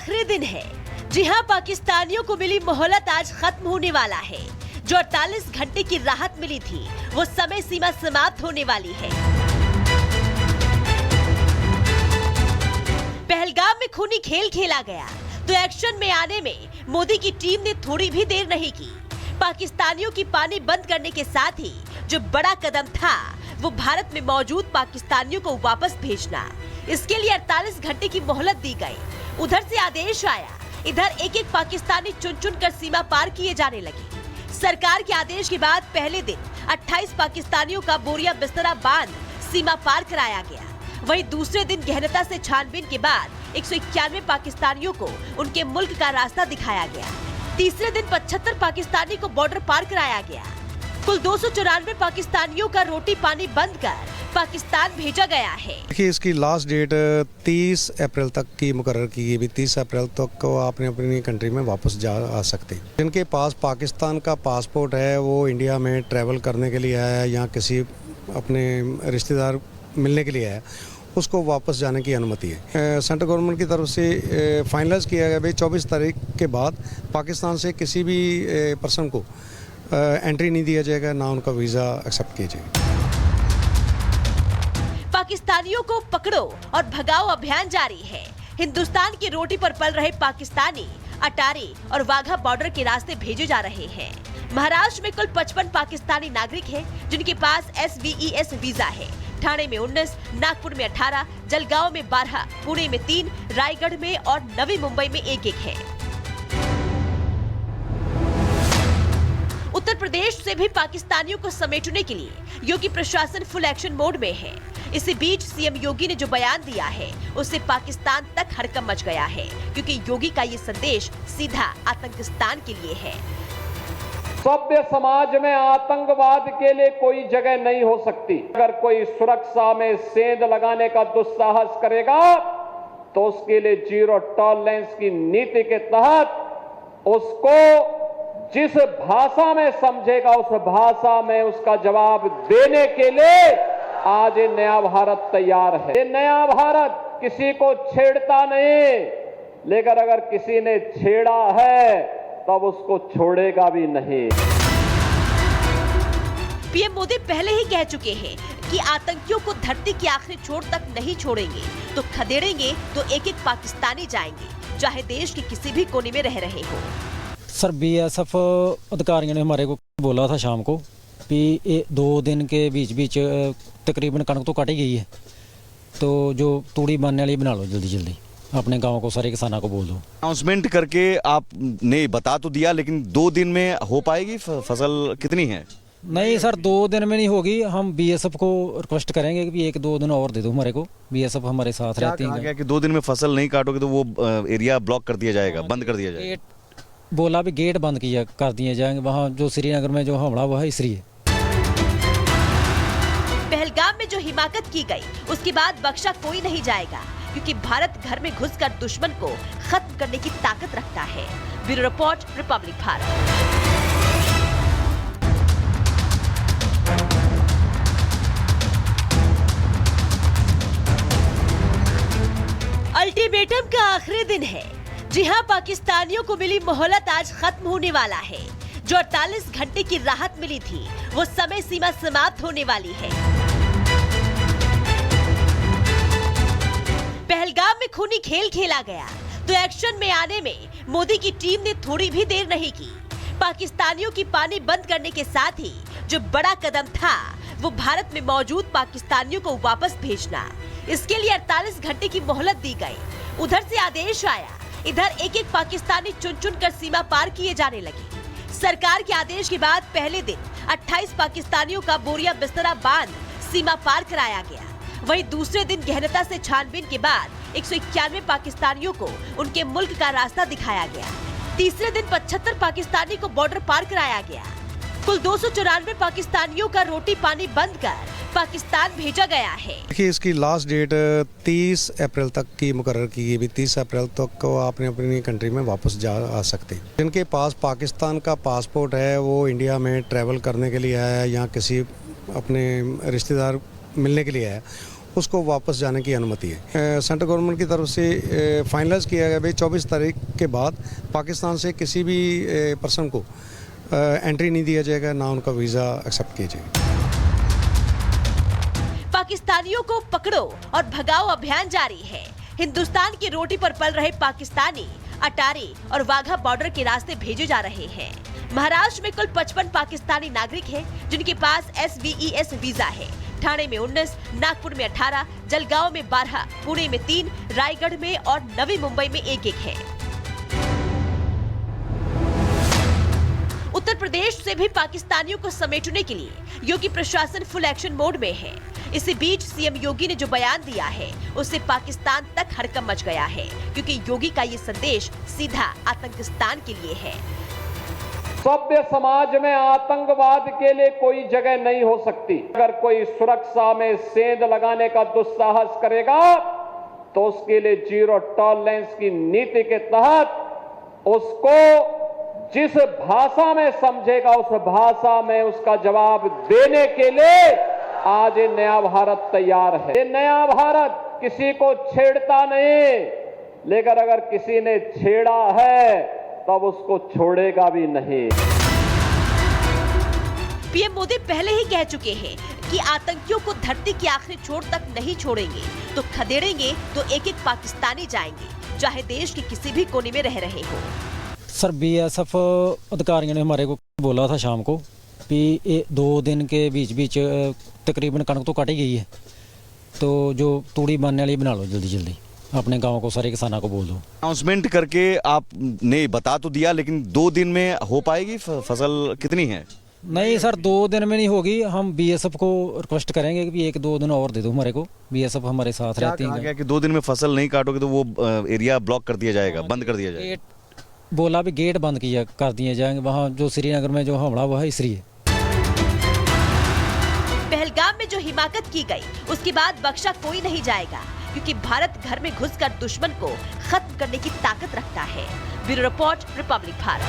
आखिरी दिन है। जी हां, पाकिस्तानियों को मिली मोहलत आज खत्म होने वाला है। जो 48 घंटे की राहत मिली थी वो समय सीमा समाप्त होने वाली है। पहलगाम में खूनी खेल खेला गया तो एक्शन में आने में मोदी की टीम ने थोड़ी भी देर नहीं की। पाकिस्तानियों की पानी बंद करने के साथ ही जो बड़ा कदम था वो भारत में मौजूद पाकिस्तानियों को वापस भेजना। इसके लिए 48 घंटे की मोहलत दी गई। उधर से आदेश आया, इधर एक एक पाकिस्तानी चुन चुन कर सीमा पार किए जाने लगे। सरकार के आदेश के बाद पहले दिन 28 पाकिस्तानियों का बोरिया बिस्तरा बांध सीमा पार कराया गया। वहीं दूसरे दिन गहनता से छानबीन के बाद 191 पाकिस्तानियों को उनके मुल्क का रास्ता दिखाया गया। तीसरे दिन 75 पाकिस्तानी को बॉर्डर पार कराया गया। कुल 294 पाकिस्तानियों का रोटी पानी बंद कर पाकिस्तान भेजा गया है। देखिए, इसकी लास्ट डेट 30 अप्रैल तक की मुकर्रर की गई। 30 अप्रैल तक को आपने अपनी कंट्री में वापस जा आ सकते। जिनके पास पाकिस्तान का पासपोर्ट है वो इंडिया में ट्रैवल करने के लिए है या किसी अपने रिश्तेदार मिलने के लिए है, उसको वापस जाने की अनुमति है। सेंट्रल गवर्नमेंट की तरफ से फाइनलाइज किया गया भाई 24 तारीख के बाद पाकिस्तान से किसी भी पर्सन को एंट्री नहीं दिया जाएगा, ना उनका वीज़ा एक्सेप्ट किया जाएगा। पाकिस्तानियों को पकड़ो और भगाओ अभियान जारी है। हिंदुस्तान की रोटी पर पल रहे पाकिस्तानी अटारी और वाघा बॉर्डर के रास्ते भेजे जा रहे हैं। महाराष्ट्र में कुल 55 पाकिस्तानी नागरिक हैं जिनके पास SVES वीजा है। ठाणे में 19, नागपुर में 18, जलगांव में 12, पुणे में 3, रायगढ़ में और नवी मुंबई में 1-1 है। उत्तर प्रदेश से भी पाकिस्तानियों को समेटने के लिए योगी प्रशासन फुल एक्शन मोड में है। इसी बीच सीएम योगी ने जो बयान दिया है उससे पाकिस्तान तक हड़कंप मच गया है, क्योंकि योगी का ये संदेश सीधा आतंकिस्तान के लिए है। सभ्य समाज में आतंकवाद के लिए कोई जगह नहीं हो सकती। अगर कोई सुरक्षा में सेंध लगाने का दुस्साहस करेगा तो उसके लिए जीरो टॉलरेंस की नीति के तहत उसको जिस भाषा में समझेगा उस भाषा में उसका जवाब देने के लिए आज ये नया भारत तैयार है। ये नया भारत किसी को छेड़ता नहीं, लेकिन अगर किसी ने छेड़ा है तब उसको छोड़ेगा भी नहीं। पीएम मोदी पहले ही कह चुके हैं कि आतंकियों को धरती की आखिरी छोर तक नहीं छोड़ेंगे, तो खदेड़ेंगे तो एक एक पाकिस्तानी जाएंगे, चाहे देश के किसी भी कोने में रह रहे हो। सर BSF अधिकारियों ने हमारे को बोला था शाम को कि ये 2 दिन के बीच तकरीबन कणक तो काटी गई है, तो जो तूड़ी बनने वाली बना लो जल्दी जल्दी, अपने गांव को सारे किसानों को बोल दो। अनाउंसमेंट करके आपने बता तो दिया, लेकिन 2 दिन में हो पाएगी? फसल कितनी है? नहीं सर, 2 दिन में नहीं होगी। हम BSF को रिक्वेस्ट करेंगे कि 1-2 दिन और दे दो हमारे को। BSF हमारे साथ रहती है। क्या कि 2 दिन में फसल नहीं काटोगे तो वो एरिया ब्लॉक कर दिया जाएगा, बंद कर दिया जाएगा। बोला भी गेट बंद कर दिए जाएंगे। वहाँ जो श्रीनगर में जो हमला हुआ है इसलिए। पहलगाम में जो हिमाकत की गई उसके बाद बख्शा कोई नहीं जाएगा, क्योंकि भारत घर में घुसकर दुश्मन को खत्म करने की ताकत रखता है। Bureau report, Republic Bharat. Ultimatum का आखिरी दिन है। जी हां, पाकिस्तानियों को मिली मोहलत आज खत्म होने वाला है। जो 48 घंटे की राहत मिली थी वो समय सीमा समाप्त होने वाली है। पहलगाम में खूनी खेल खेला गया तो एक्शन में आने में मोदी की टीम ने थोड़ी भी देर नहीं की। पाकिस्तानियों की पानी बंद करने के साथ ही जो बड़ा कदम था वो भारत में मौजूद पाकिस्तानियों को वापस भेजना। इसके लिए 48 घंटे की मोहलत दी गई। उधर से आदेश आया, इधर एक एक पाकिस्तानी चुन चुन कर सीमा पार किए जाने लगे। सरकार के आदेश के बाद पहले दिन 28 पाकिस्तानियों का बोरिया बिस्तरा बांध सीमा पार कराया गया। वहीं दूसरे दिन गहनता से छानबीन के बाद 191 पाकिस्तानियों को उनके मुल्क का रास्ता दिखाया गया। तीसरे दिन 75 पाकिस्तानी को बॉर्डर पार कराया गया। कुल 294 पाकिस्तानियों का रोटी पानी बंद कर पाकिस्तान भेजा गया है। देखिए, इसकी लास्ट डेट 30 अप्रैल तक की मुकर्रर की गई। 30 अप्रैल तक को आपने अपनी कंट्री में वापस जा आ सकते। जिनके पास पाकिस्तान का पासपोर्ट है वो इंडिया में ट्रैवल करने के लिए है या किसी अपने रिश्तेदार मिलने के लिए है, उसको वापस जाने की अनुमति है। सेंट्रल गवर्नमेंट की तरफ से फाइनलाइज किया गया भाई 24 तारीख के बाद पाकिस्तान से किसी भी पर्सन को एंट्री नहीं दिया जाएगा, ना उनका वीज़ा एक्सेप्ट किया जाएगा। पाकिस्तानियों को पकड़ो और भगाओ अभियान जारी है। हिंदुस्तान की रोटी पर पल रहे पाकिस्तानी अटारी और वाघा बॉर्डर के रास्ते भेजे जा रहे हैं। महाराष्ट्र में कुल 55 पाकिस्तानी नागरिक हैं जिनके पास SVES वीजा है। ठाणे में 19, नागपुर में 18, जलगांव में 12, पुणे में 3, रायगढ़ में और नवी मुंबई में 1-1 है। उत्तर प्रदेश से भी पाकिस्तानियों को समेटने के लिए योगी प्रशासन फुल एक्शन मोड में है। इसी बीच सीएम योगी ने जो बयान दिया है उससे पाकिस्तान तक हड़कंप मच गया है, क्योंकि योगी का ये संदेश सीधा आतंकिस्तान के लिए है। सभ्य समाज में आतंकवाद के लिए कोई जगह नहीं हो सकती। अगर कोई सुरक्षा में सेंध लगाने का दुस्साहस करेगा तो उसके लिए जीरो टॉलरेंस की नीति के तहत उसको जिस भाषा में समझेगा उस भाषा में उसका जवाब देने के लिए आज ये नया भारत तैयार है। ये नया भारत किसी को छेड़ता नहीं, लेकिन अगर किसी ने छेड़ा है तब उसको छोड़ेगा भी नहीं। पीएम मोदी पहले ही कह चुके हैं कि आतंकियों को धरती की आखिरी छोर तक नहीं छोड़ेंगे, तो खदेड़ेंगे तो एक-एक पाकिस्तानी जाएंगे, चाहे देश के किसी भी कोने में रह रहे हो। सर BSF अधिकारियों ने हमारे को बोला था शाम को कि ये 2 दिन के बीच तकरीबन कणक तो काटी गई है, तो जो तूड़ी बनने वाली बना लो जल्दी जल्दी, अपने गांव को सारे किसानों को बोल दो। अनाउंसमेंट करके आपने बता तो दिया, लेकिन 2 दिन में हो पाएगी फसल कितनी है? नहीं सर, 2 दिन में नहीं होगी। हम BSF को रिक्वेस्ट करेंगे कि 1-2 दिन और दे दो हमारे को। BSF हमारे साथ रहती है। क्या कि 2 दिन में फसल नहीं काटोगे तो वो एरिया ब्लॉक कर दिया जाएगा, बंद कर दिया जाएगा। बोला भी गेट बंद कर दिए जाएंगे। वहाँ जो श्रीनगर में जो हमला हुआ है इसलिए। पहलगाम में जो हिमाकत की गई उसके बाद बख्शा कोई नहीं जाएगा, क्योंकि भारत घर में घुसकर दुश्मन को खत्म करने की ताकत रखता है। Bureau report, Republic Bharat.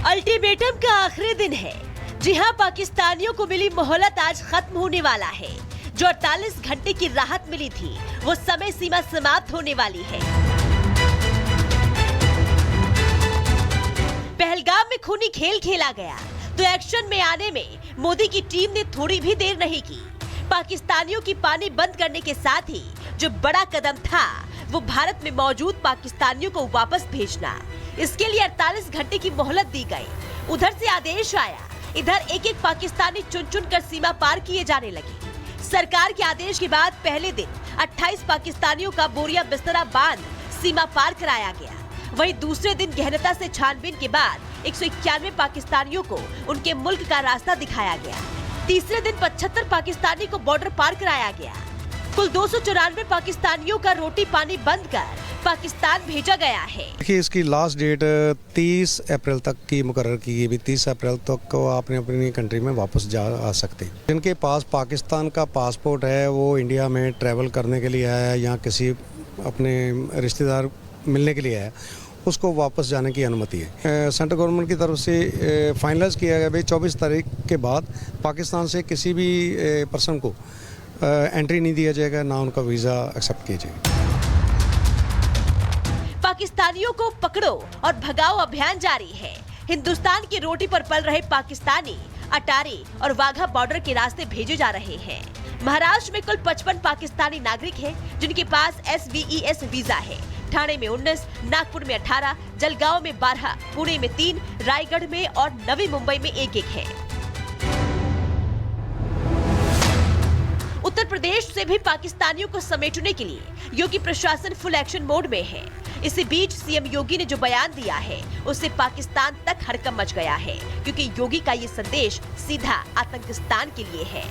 Ultimatum का आखिरी दिन है। जी हां, पाकिस्तानियों को मिली मोहलत आज खत्म होने वाला है। जो 48 घंटे की राहत मिली थी वो समय सीमा समाप्त होने वाली है। पहलगाम में खूनी खेल खेला गया तो एक्शन में आने में मोदी की टीम ने थोड़ी भी देर नहीं की। पाकिस्तानियों की पानी बंद करने के साथ ही जो बड़ा कदम था वो भारत में मौजूद पाकिस्तानियों को वापस भेजना। इसके लिए 48 घंटे की मोहलत दी गई। उधर से आदेश आया, इधर एक-एक पाकिस्तानी चुन-चुन कर सीमा पार किए जाने लगे। सरकार के आदेश के बाद पहले दिन 28 पाकिस्तानियों का बोरिया बिस्तरा बांध सीमा पार कराया गया। वहीं दूसरे दिन गहनता से छानबीन के बाद 191 पाकिस्तानियों को उनके मुल्क का रास्ता दिखाया गया। तीसरे दिन 75 पाकिस्तानी को बॉर्डर पार कराया गया। कुल 294 पाकिस्तानियों का रोटी पानी बंद कर पाकिस्तान भेजा गया है। देखिए, इसकी लास्ट डेट 30 अप्रैल तक की मुकर्रर की गई। 30 अप्रैल तक को आपने अपनी कंट्री में वापस जा आ सकते हैं। जिनके पास पाकिस्तान का पासपोर्ट है वो इंडिया में ट्रैवल करने के लिए आया या किसी अपने रिश्तेदार मिलने के लिए आया, उसको वापस जाने की अनुमति है। सेंट्रल गवर्नमेंट की तरफ से फाइनलाइज किया गया भाई 24 तारीख के बाद पाकिस्तान से किसी भी पर्सन को एंट्री नहीं दिया जाएगा, ना उनका वीज़ा एक्सेप्ट किया जाएगा। पाकिस्तानियों को पकड़ो और भगाओ अभियान जारी है। हिंदुस्तान की रोटी पर पल रहे पाकिस्तानी अटारी और वाघा बॉर्डर के रास्ते भेजे जा रहे हैं। महाराष्ट्र में कुल 55 पाकिस्तानी नागरिक हैं जिनके पास SVES वीजा है। ठाणे में 19, नागपुर में 18, जलगांव में 12, पुणे में 3, रायगढ़ में और नवी मुंबई में 1-1 है। उत्तर प्रदेश से भी पाकिस्तानियों को समेटने के लिए योगी प्रशासन फुल एक्शन मोड में है। इसी बीच सीएम योगी ने जो बयान दिया है उससे पाकिस्तान तक हड़कंप मच गया है, क्योंकि योगी का ये संदेश सीधा आतंकिस्तान के लिए है।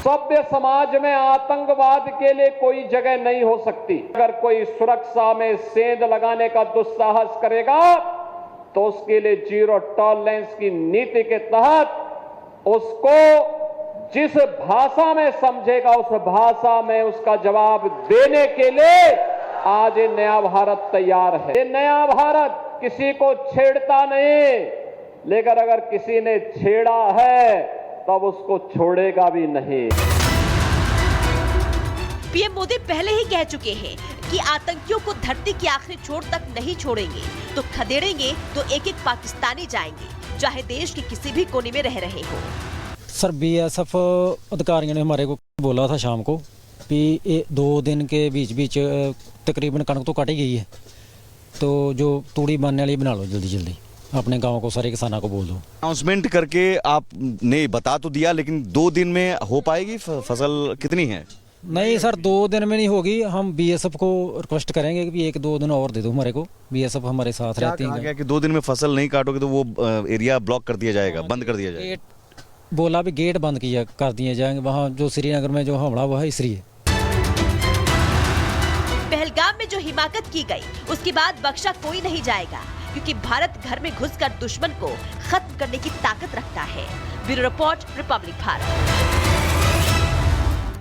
सभ्य समाज में आतंकवाद के लिए कोई जगह नहीं हो सकती। अगर कोई सुरक्षा में सेंध लगाने का दुस्साहस करेगा तो उसके लिए जीरो टॉलरेंस की नीति के तहत उसको जिस भाषा में समझेगा उस भाषा में उसका जवाब देने के लिए आज ये नया भारत तैयार है। ये नया भारत किसी को छेड़ता नहीं, लेकिन अगर किसी ने छेड़ा है तब उसको छोड़ेगा भी नहीं। पीएम मोदी पहले ही कह चुके हैं कि आतंकियों को धरती की आखिरी छोर तक नहीं छोड़ेंगे, तो खदेड़ेंगे तो एक एक पाकिस्तानी जाएंगे, चाहे देश के किसी भी कोने में रह रहे हो। सर बीएसएफ अधिकारियों ने हमारे को बोला था शाम को कि ये 2 दिन के बीच बीच तकरीबन कणक तो काटी गई है, तो जो तूड़ी बनने वाली बना लो जल्दी जल्दी, अपने गांव को सारे किसानों को बोल दो। अनाउंसमेंट करके आपने बता तो दिया, लेकिन 2 दिन में हो पाएगी फसल कितनी है? नहीं सर 2 दिन में नहीं होगी, हम बीएसएफ को रिक्वेस्ट करेंगे कि 1-2 दिन और दे दो हमारे को। बीएसएफ हमारे साथ रहती कहा है गया कि 2 दिन में फसल नहीं काटोगे तो वो एरिया ब्लॉक कर दिया जाएगा, बंद कर दिया जाएगा। गेट बोला भी गेट बंद किया कर दिए जाएंगे, वहाँ जो श्रीनगर में जो हमला हुआ है इसलिए। पहलगाम में जो हिमाकत की गई उसके बाद बख्शा कोई नहीं जाएगा, क्योंकि भारत घर में घुसकर दुश्मन को खत्म करने की ताकत रखता है। Bureau report, Republic Bharat.